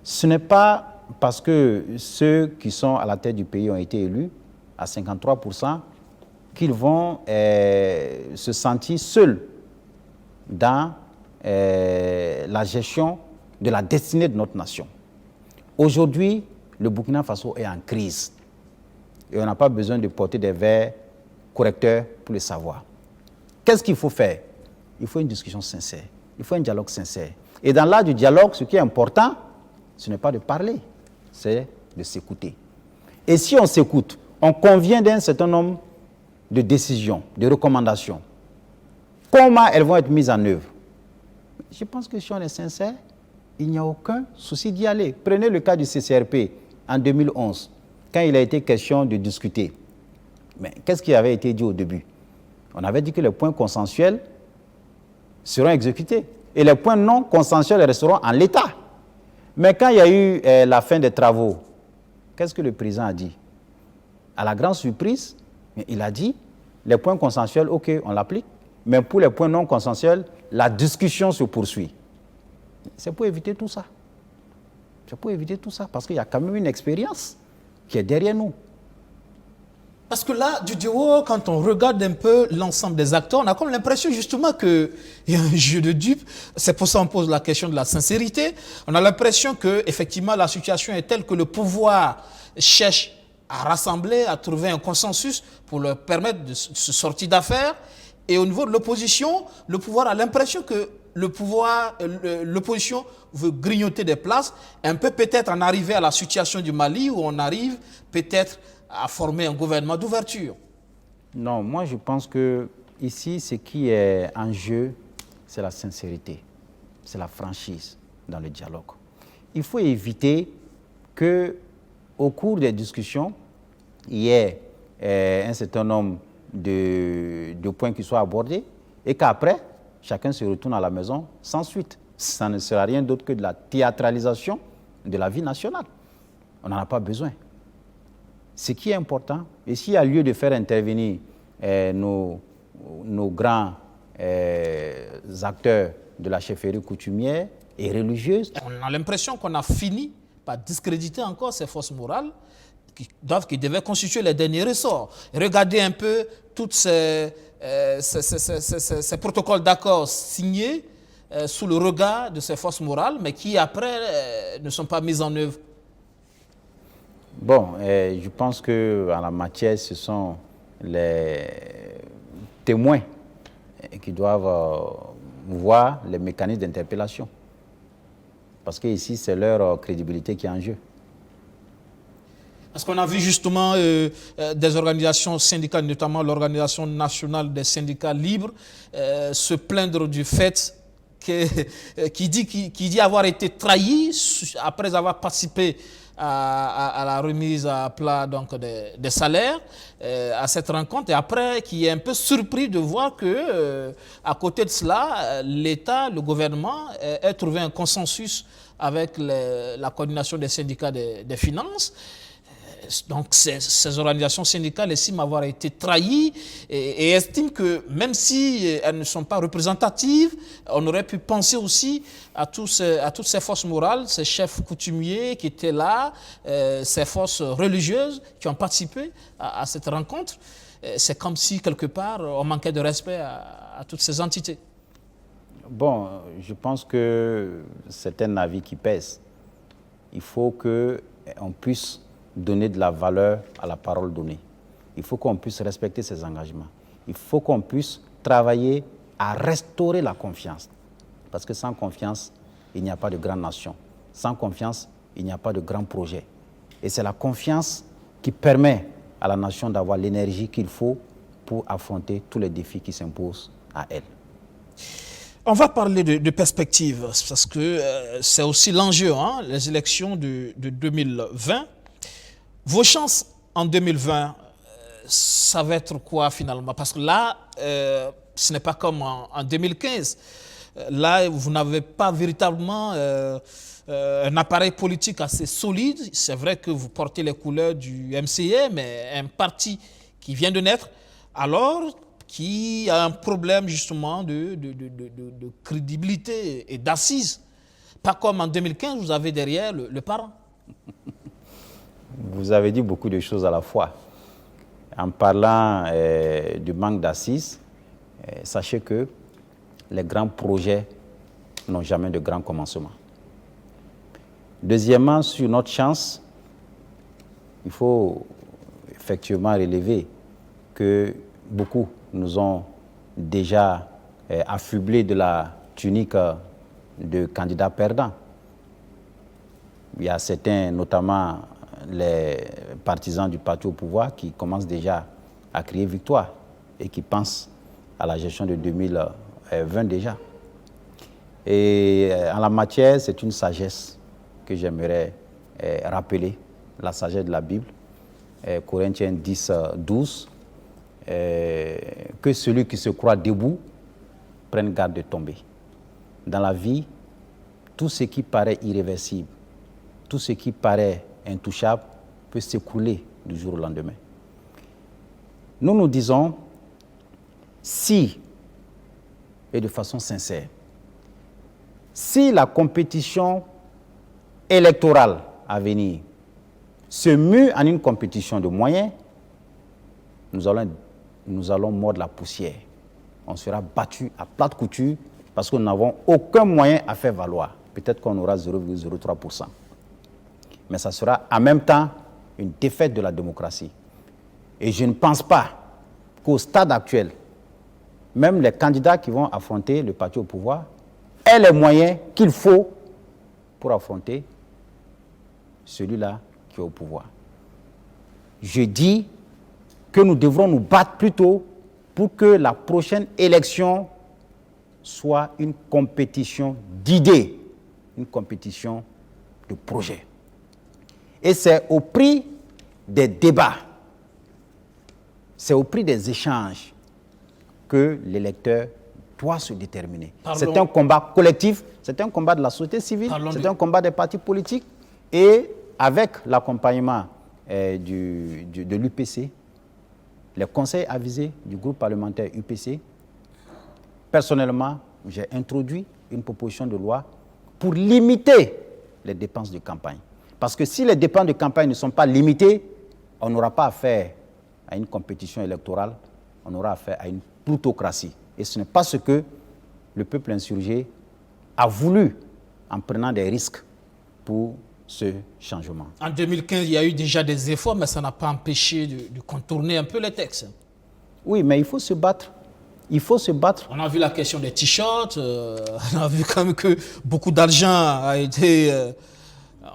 Ce n'est pas parce que ceux qui sont à la tête du pays ont été élus à 53% qu'ils vont se sentir seuls dans la gestion de la destinée de notre nation. Aujourd'hui, le Burkina Faso est en crise et on n'a pas besoin de porter des verres correcteurs pour le savoir. Qu'est-ce qu'il faut faire? Il faut une discussion sincère, il faut un dialogue sincère. Et dans l'art du dialogue, ce qui est important, ce n'est pas de parler, c'est de s'écouter. Et si on s'écoute, on convient d'un certain nombre de décisions, de recommandations. Comment elles vont être mises en œuvre? Je pense que si on est sincère, il n'y a aucun souci d'y aller. Prenez le cas du CCRP en 2011, quand il a été question de discuter. Mais qu'est-ce qui avait été dit au début? On avait dit que les points consensuels seront exécutés et les points non consensuels resteront en l'état. Mais quand il y a eu la fin des travaux, qu'est-ce que le président a dit? À la grande surprise, il a dit, les points consensuels, ok, on l'applique, mais pour les points non consensuels, la discussion se poursuit. C'est pour éviter tout ça. C'est pour éviter tout ça, parce qu'il y a quand même une expérience qui est derrière nous. Parce que là, du dehors, quand on regarde un peu l'ensemble des acteurs, on a comme l'impression justement qu'il y a un jeu de dupes. C'est pour ça qu'on pose la question de la sincérité. On a l'impression que effectivement la situation est telle que le pouvoir cherche à rassembler, à trouver un consensus pour leur permettre de se sortir d'affaires. Et au niveau de l'opposition, le pouvoir a l'impression que l'opposition veut grignoter des places, un peu peut-être en arriver à la situation du Mali où on arrive peut-être à former un gouvernement d'ouverture. Non, moi je pense que ici, ce qui est en jeu, c'est la sincérité, c'est la franchise dans le dialogue. Il faut éviter que, au cours des discussions, il y ait un certain nombre de points qui soient abordés et qu'après, chacun se retourne à la maison sans suite. Ça ne sera rien d'autre que de la théâtralisation de la vie nationale. On n'en a pas besoin. Ce qui est important, et s'il y a lieu de faire intervenir nos grands acteurs de la chefferie coutumière et religieuse. On a l'impression qu'on a fini par discréditer encore ces forces morales qui devaient constituer les derniers ressorts. Regardez un peu tous ces protocoles d'accord signés sous le regard de ces forces morales, mais qui après ne sont pas mis en œuvre. Bon, je pense qu'en la matière, ce sont les témoins qui doivent voir les mécanismes d'interpellation. Parce qu'ici, c'est leur crédibilité qui est en jeu. Parce qu'on a vu justement des organisations syndicales, notamment l'Organisation nationale des syndicats libres, se plaindre du fait qui dit avoir été trahi après avoir participé à la remise à plat donc, des salaires à cette rencontre, et après qui est un peu surpris de voir que à côté de cela, l'État, le gouvernement ait trouvé un consensus avec la coordination des syndicats des finances. Donc ces organisations syndicales estiment avoir été trahies et estiment que même si elles ne sont pas représentatives, on aurait pu penser aussi à toutes ces forces morales, ces chefs coutumiers qui étaient là, ces forces religieuses qui ont participé à cette rencontre. C'est comme si quelque part on manquait de respect à toutes ces entités. Bon, je pense que c'est un avis qui pèse. Il faut qu'on puisse donner de la valeur à la parole donnée. Il faut qu'on puisse respecter ses engagements. Il faut qu'on puisse travailler à restaurer la confiance. Parce que sans confiance, il n'y a pas de grande nation. Sans confiance, il n'y a pas de grand projet. Et c'est la confiance qui permet à la nation d'avoir l'énergie qu'il faut pour affronter tous les défis qui s'imposent à elle. On va parler de perspectives, parce que c'est aussi l'enjeu, hein, les élections de 2020. Vos chances en 2020, ça va être quoi finalement? Parce que là, ce n'est pas comme en 2015. Là, vous n'avez pas véritablement un appareil politique assez solide. C'est vrai que vous portez les couleurs du MCA, mais un parti qui vient de naître, alors qui a un problème justement de crédibilité et d'assises. Pas comme en 2015, vous avez derrière le parent. Vous avez dit beaucoup de choses à la fois. En parlant du manque d'assises, sachez que les grands projets n'ont jamais de grand commencement. Deuxièmement, sur notre chance, il faut effectivement relever que beaucoup nous ont déjà affublés de la tunique de candidats perdants. Il y a certains, notamment les partisans du parti au pouvoir, qui commencent déjà à crier victoire et qui pensent à la gestion de 2020 déjà. Et en la matière, c'est une sagesse que j'aimerais rappeler, la sagesse de la Bible, Corinthiens 10, 12, que celui qui se croit debout prenne garde de tomber. Dans la vie, tout ce qui paraît irréversible, tout ce qui paraît intouchable peut s'écrouler du jour au lendemain. Nous nous disons, si, et de façon sincère, si la compétition électorale à venir se mue en une compétition de moyens, nous allons mordre la poussière. On sera battu à plate couture parce que nous n'avons aucun moyen à faire valoir. Peut-être qu'on aura 0,03%. Mais ça sera en même temps une défaite de la démocratie. Et je ne pense pas qu'au stade actuel, même les candidats qui vont affronter le parti au pouvoir aient les moyens qu'il faut pour affronter celui-là qui est au pouvoir. Je dis que nous devrons nous battre plutôt pour que la prochaine élection soit une compétition d'idées, une compétition de projets. Et c'est au prix des débats, c'est au prix des échanges que l'électeur doit se déterminer. C'est un combat collectif, c'est un combat de la société civile, c'est un combat des partis politiques. Et avec l'accompagnement de l'UPC, les conseils avisés du groupe parlementaire UPC, personnellement, j'ai introduit une proposition de loi pour limiter les dépenses de campagne. Parce que si les dépenses de campagne ne sont pas limitées, on n'aura pas affaire à une compétition électorale, on aura affaire à une plutocratie. Et ce n'est pas ce que le peuple insurgé a voulu en prenant des risques pour ce changement. En 2015, il y a eu déjà des efforts, mais ça n'a pas empêché de contourner un peu les textes. Oui, mais il faut se battre. Il faut se battre. On a vu la question des t-shirts, on a vu quand même que beaucoup d'argent a été...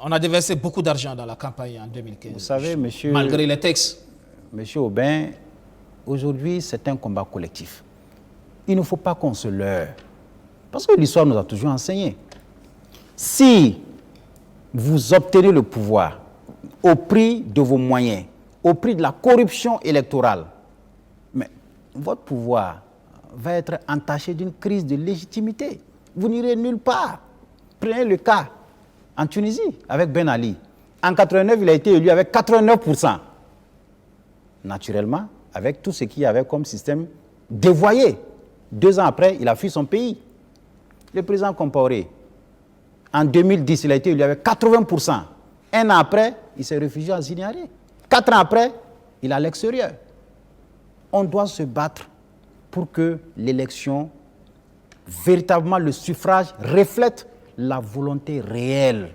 on a déversé beaucoup d'argent dans la campagne en 2015. Vous savez, monsieur... Malgré les textes. Monsieur Aubin, aujourd'hui, c'est un combat collectif. Il ne faut pas qu'on se leurre. Parce que l'histoire nous a toujours enseigné. Si vous obtenez le pouvoir au prix de vos moyens, au prix de la corruption électorale, mais votre pouvoir va être entaché d'une crise de légitimité. Vous n'irez nulle part. Prenez le cas en Tunisie avec Ben Ali. En 89, il a été élu avec 89%. Naturellement, avec tout ce qu'il y avait comme système dévoyé. 2 ans après, il a fui son pays. Le président Compaoré, en 2010, il a été élu avec 80%. 1 an après, il s'est réfugié à Zignaré. 4 ans après, il est à l'extérieur. On doit se battre pour que l'élection, véritablement le suffrage, reflète la volonté réelle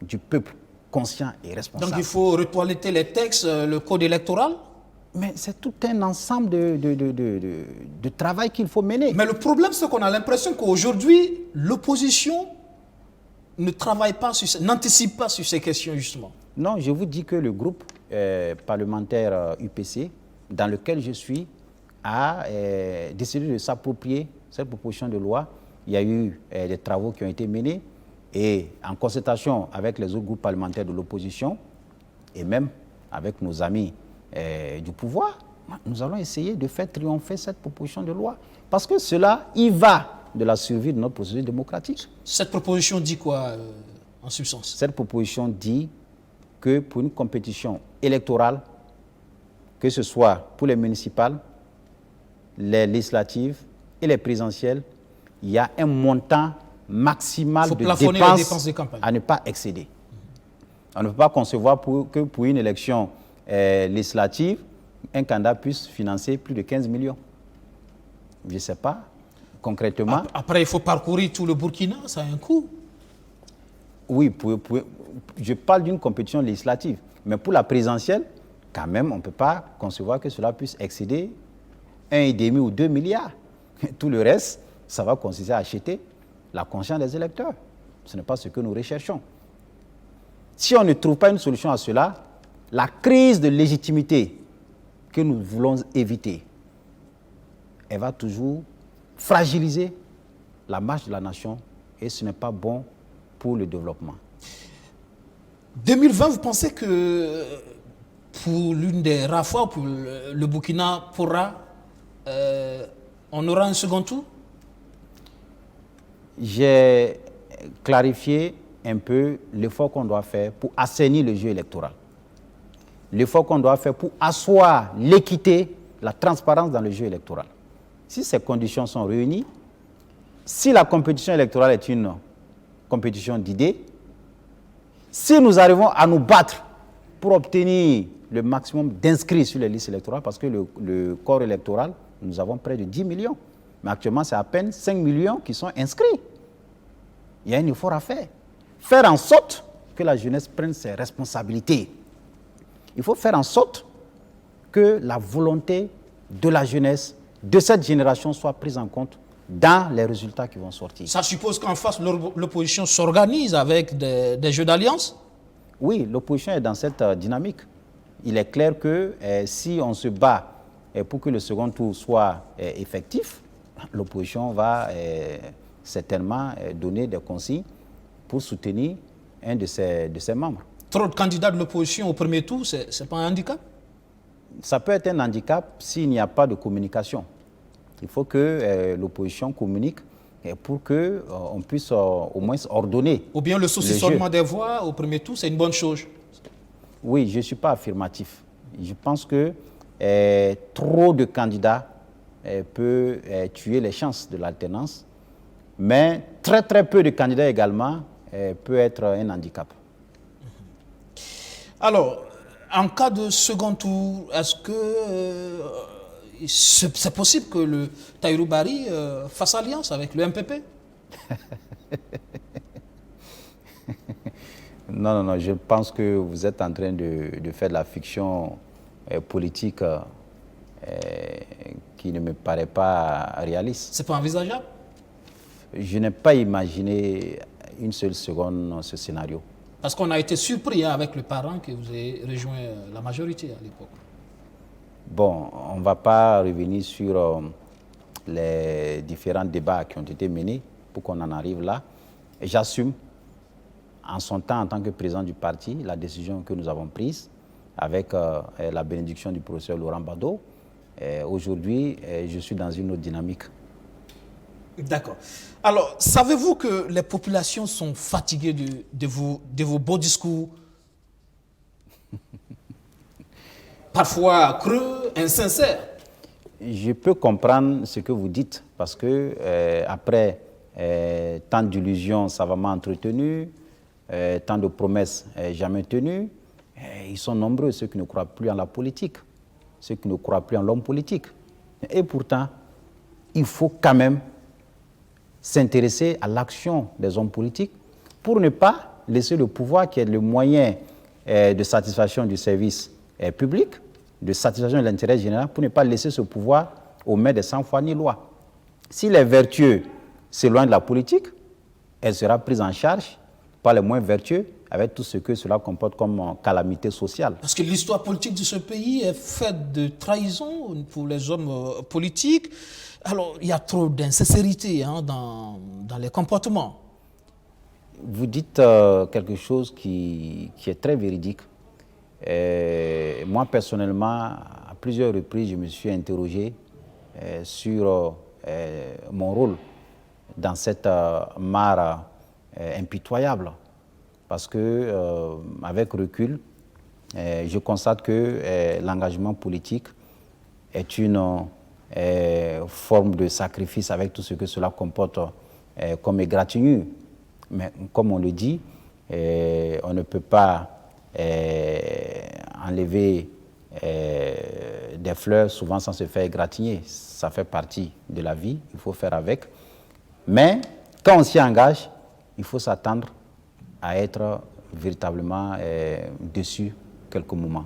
du peuple conscient et responsable. Donc il faut retoiletter les textes, le code électoral? Mais c'est tout un ensemble de travail qu'il faut mener. Mais le problème, c'est qu'on a l'impression qu'aujourd'hui, l'opposition ne travaille pas, n'anticipe pas sur ces questions, justement. Non, je vous dis que le groupe parlementaire UPC, dans lequel je suis, a décidé de s'approprier cette proposition de loi. Il y a eu des travaux qui ont été menés et en concertation avec les autres groupes parlementaires de l'opposition et même avec nos amis du pouvoir, nous allons essayer de faire triompher cette proposition de loi. Parce que cela y va de la survie de notre processus démocratique. Cette proposition dit quoi, en substance? Cette proposition dit que pour une compétition électorale, que ce soit pour les municipales, les législatives et les présidentielles, il y a un montant maximal de dépenses à ne pas excéder. On ne peut pas concevoir que pour une élection législative, un candidat puisse financer plus de 15 millions. Je ne sais pas, concrètement. Après, il faut parcourir tout le Burkina, ça a un coût. Oui, je parle d'une compétition législative. Mais pour la présidentielle, quand même, on ne peut pas concevoir que cela puisse excéder 1,5 ou 2 milliards. Tout le reste, ça va consister à acheter la conscience des électeurs. Ce n'est pas ce que nous recherchons. Si on ne trouve pas une solution à cela, la crise de légitimité que nous voulons éviter, elle va toujours fragiliser la marche de la nation et ce n'est pas bon pour le développement. 2020, vous pensez que pour l'une des rares fois, pour le Burkina pourra, on aura un second tour? J'ai clarifié un peu l'effort qu'on doit faire pour assainir le jeu électoral. L'effort qu'on doit faire pour asseoir l'équité, la transparence dans le jeu électoral. Si ces conditions sont réunies, si la compétition électorale est une compétition d'idées, Si nous arrivons à nous battre pour obtenir le maximum d'inscrits sur les listes électorales, parce que le corps électoral, nous avons près de 10 millions. Mais actuellement, c'est à peine 5 millions qui sont inscrits. Il y a un effort à faire. Faire en sorte que la jeunesse prenne ses responsabilités. Il faut faire en sorte que la volonté de la jeunesse, de cette génération, soit prise en compte dans les résultats qui vont sortir. Ça suppose qu'en face, l'opposition s'organise avec des jeux d'alliance? Oui, l'opposition est dans cette dynamique. Il est clair que si on se bat pour que le second tour soit effectif, l'opposition va certainement donner des consignes pour soutenir un de ses membres. Trop de candidats de l'opposition au premier tour, ce n'est pas un handicap? Ça peut être un handicap s'il n'y a pas de communication. Il faut que l'opposition communique pour qu'on puisse au moins ordonner. Ou bien le saucissonnement des voix au premier tour, c'est une bonne chose? Oui, je ne suis pas affirmatif. Je pense que trop de candidats peut tuer les chances de l'alternance, mais très très peu de candidats également peut être un handicap. Alors, en cas de second tour, est-ce que c'est possible que le Tahirou Barry fasse alliance avec le MPP? Non, je pense que vous êtes en train de faire de la fiction politique qui ne me paraît pas réaliste. C'est pas envisageable? Je n'ai pas imaginé une seule seconde ce scénario. Parce qu'on a été surpris avec le parent que vous avez rejoint la majorité à l'époque. Bon, on ne va pas revenir sur les différents débats qui ont été menés pour qu'on en arrive là. Et j'assume, en son temps, en tant que président du parti, la décision que nous avons prise avec la bénédiction du professeur Laurent Bado. Aujourd'hui, je suis dans une autre dynamique. D'accord. Alors, savez-vous que les populations sont fatiguées de vos beaux discours, parfois creux, insincères? Je peux comprendre ce que vous dites, parce que après tant d'illusions savamment entretenues, tant de promesses jamais tenues, ils sont nombreux ceux qui ne croient plus en la politique, ceux qui ne croient plus en l'homme politique. Et pourtant, il faut quand même s'intéresser à l'action des hommes politiques pour ne pas laisser le pouvoir, qui est le moyen de satisfaction du service public, de satisfaction de l'intérêt général, pour ne pas laisser ce pouvoir aux mains des sans foi ni loi. Si les vertueux s'éloignent de la politique, elle sera prise en charge par les moins vertueux, avec tout ce que cela comporte comme calamité sociale. Parce que l'histoire politique de ce pays est faite de trahison pour les hommes politiques. Alors, il y a trop d'insincérité dans les comportements. Vous dites quelque chose qui est très véridique. Moi, personnellement, à plusieurs reprises, je me suis interrogé sur mon rôle dans cette mare impitoyable. Parce que, avec recul, je constate que l'engagement politique est une forme de sacrifice avec tout ce que cela comporte comme égratignure. Mais comme on le dit, on ne peut pas enlever des fleurs souvent sans se faire égratigner. Ça fait partie de la vie, il faut faire avec. Mais quand on s'y engage, il faut s'attendre à être véritablement déçu quelques moments.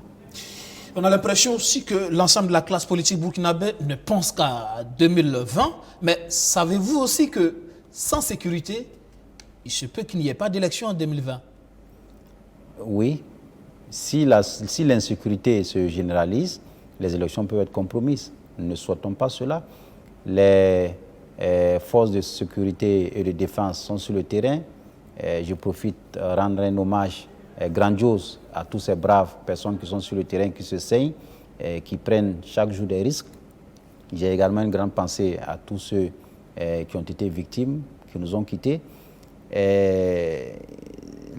On a l'impression aussi que l'ensemble de la classe politique burkinabé ne pense qu'à 2020. Mais savez-vous aussi que sans sécurité, il se peut qu'il n'y ait pas d'élection en 2020? Oui. Si l'insécurité se généralise, les élections peuvent être compromises. Ne souhaitons pas cela. Les forces de sécurité et de défense sont sur le terrain. Je profite de rendre un hommage grandiose à tous ces braves personnes qui sont sur le terrain, qui se saignent, qui prennent chaque jour des risques. J'ai également une grande pensée à tous ceux qui ont été victimes, qui nous ont quittés. Les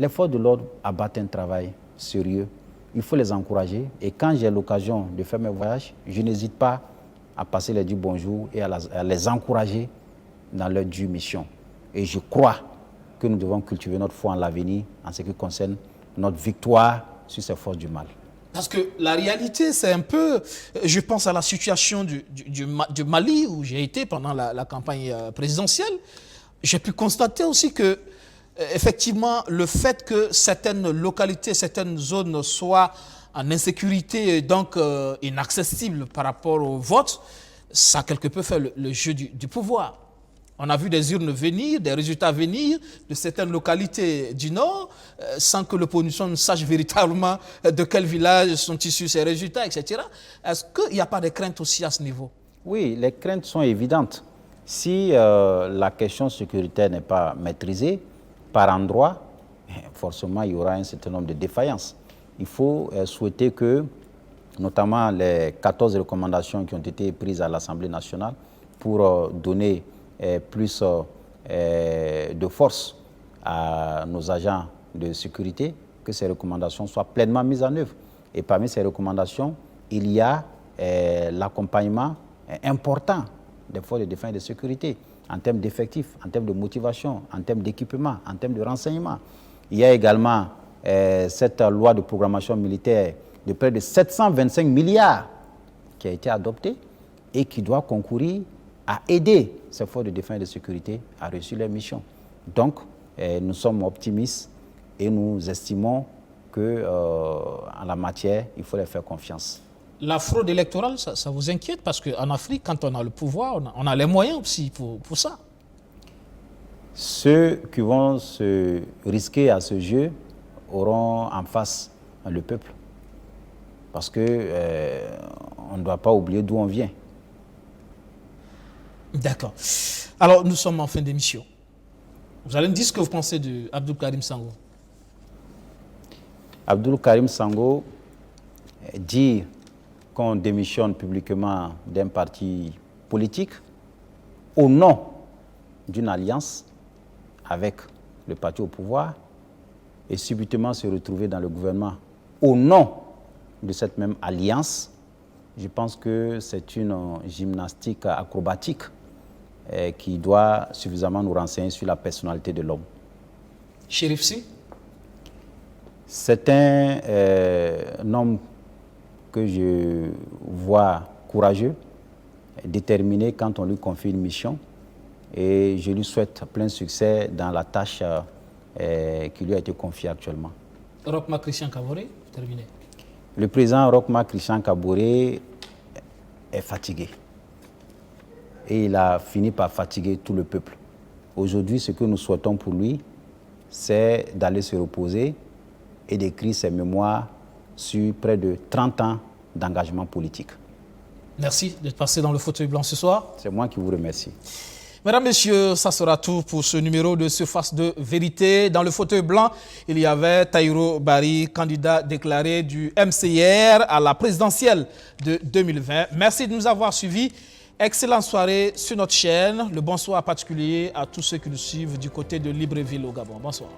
forces de l'ordre abattent un travail sérieux. Il faut les encourager. Et quand j'ai l'occasion de faire mes voyages, je n'hésite pas à passer les dire bonjour et à les encourager dans leur due mission. Et je crois que nous devons cultiver notre foi en l'avenir en ce qui concerne notre victoire sur ces forces du mal. Parce que la réalité, c'est un peu, je pense à la situation du Mali, où j'ai été pendant la campagne présidentielle. J'ai pu constater aussi que, effectivement, le fait que certaines localités, certaines zones soient en insécurité et donc inaccessibles par rapport au vote, ça a quelque peu fait le jeu du pouvoir. On a vu des urnes venir, des résultats venir de certaines localités du Nord, sans que l'opposition ne sache véritablement de quel village sont issus ces résultats, etc. Est-ce qu'il n'y a pas de crainte aussi à ce niveau? Oui, les craintes sont évidentes. Si la question sécuritaire n'est pas maîtrisée, par endroit, forcément, il y aura un certain nombre de défaillances. Il faut souhaiter que, notamment les 14 recommandations qui ont été prises à l'Assemblée nationale pour donner plus de force à nos agents de sécurité, que ces recommandations soient pleinement mises en œuvre. Et parmi ces recommandations, il y a l'accompagnement important des forces de défense et de sécurité en termes d'effectifs, en termes de motivation, en termes d'équipement, en termes de renseignement. Il y a également cette loi de programmation militaire de près de 725 milliards qui a été adoptée et qui doit concourir à aider ces forces de défense et de sécurité à réussir leur mission. Donc, nous sommes optimistes et nous estimons qu'en la matière, il faut leur faire confiance. La fraude électorale, ça vous inquiète? Parce qu'en Afrique, quand on a le pouvoir, on a les moyens aussi pour ça. Ceux qui vont se risquer à ce jeu auront en face le peuple. Parce qu'on ne doit pas oublier d'où on vient. D'accord. Alors, nous sommes en fin d'émission. Vous allez me dire ce que vous pensez de Abdou Karim Sango. Abdou Karim Sango dit qu'on démissionne publiquement d'un parti politique au nom d'une alliance avec le parti au pouvoir et subitement se retrouver dans le gouvernement au nom de cette même alliance, je pense que c'est une gymnastique acrobatique qui doit suffisamment nous renseigner sur la personnalité de l'homme. Chérif Sy? C'est un homme que je vois courageux, déterminé quand on lui confie une mission. Et je lui souhaite plein succès dans la tâche qui lui a été confiée actuellement. Roch Marc Christian Kaboré, terminé. Le président Roch Marc Christian Kaboré est fatigué. Et il a fini par fatiguer tout le peuple. Aujourd'hui, ce que nous souhaitons pour lui, c'est d'aller se reposer et d'écrire ses mémoires sur près de 30 ans d'engagement politique. Merci d'être passé dans le fauteuil blanc ce soir. C'est moi qui vous remercie. Mesdames, Messieurs, ça sera tout pour ce numéro de Surface de Vérité. Dans le fauteuil blanc, il y avait Tahirou Barry, candidat déclaré du MCR à la présidentielle de 2020. Merci de nous avoir suivis. Excellente soirée sur notre chaîne. Le bonsoir particulier à tous ceux qui nous suivent du côté de Libreville au Gabon. Bonsoir.